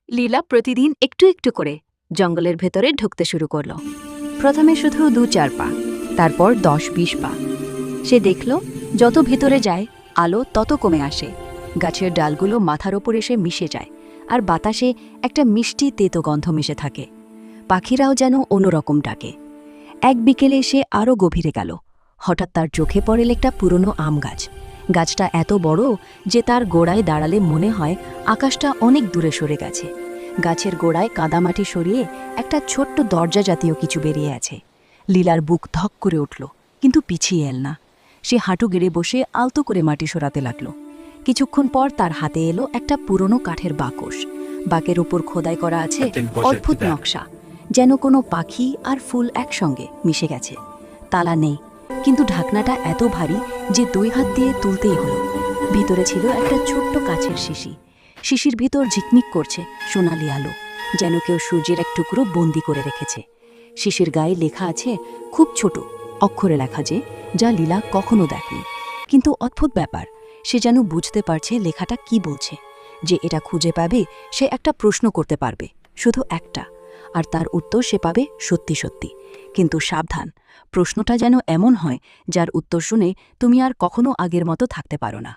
লীলা প্রতিদিন একটু একটু করে জঙ্গলের ভেতরে ঢুকতে শুরু করল। প্রথমে শুধু ২-৪ পা, তারপর ১০-২০ পা। সে দেখল যত ভেতরে যায় আলো তত কমে আসে। গাছের ডালগুলো মাথার ওপর এসে মিশে যায়, আর বাতাসে একটা মিষ্টি তেতো গন্ধ মিশে থাকে। পাখিরাও যেন অন্যরকম ডাকে। এক বিকেলে সে আরও গভীরে গেল। হঠাৎ তার চোখে পড়ে একটা পুরনো আম গাছ। গাছটা এত বড় যে তার গোড়ায় দাঁড়ালে মনে হয় আকাশটা অনেক দূরে সরে গেছে। গাছের গোড়ায় কাদামাটি সরিয়ে একটা ছোট্ট দরজা জাতীয় কিছু বেরিয়ে আছে। লীলার বুক ধক করে উঠল, কিন্তু পিছিয়ে এল না। সে হাঁটু গেড়ে বসে আলতো করে মাটি সরাতে লাগল। কিছুক্ষণ পর তার হাতে এলো একটা পুরনো কাঠের বাকস। বাকের উপর খোদাই করা আছে অদ্ভুত নকশা, যেন কোনো পাখি আর ফুল একসঙ্গে মিশে গেছে। তালা নেই, কিন্তু ঢাকনাটা এত ভারী যে ২ হাত দিয়ে তুলতেই হলো। ভিতরে ছিল একটা ছোট্ট কাচের শিশি। শিশির ভিতর ঝিকমিক করছে সোনালি আলো, যেন কেউ সূর্যের এক টুকরো বন্দি করে রেখেছে। শিশির গায়ে লেখা আছে খুব ছোট অক্ষরে লেখা, যা লীলা কখনো দেখেনি। কিন্তু অদ্ভুত ব্যাপার, সে যেন বুঝতে পারছে লেখাটা কি বলছে। যে এটা খুঁজে পাবে সে একটা প্রশ্ন করতে পারবে, শুধু একটা, আর তার উত্তর সে পাবে সত্যি সত্যি। কিন্তু সাবধান, প্রশ্নটা যেন এমন হয় যার উত্তর শুনে তুমি আর কখনো আগের মতো থাকতে পারো না।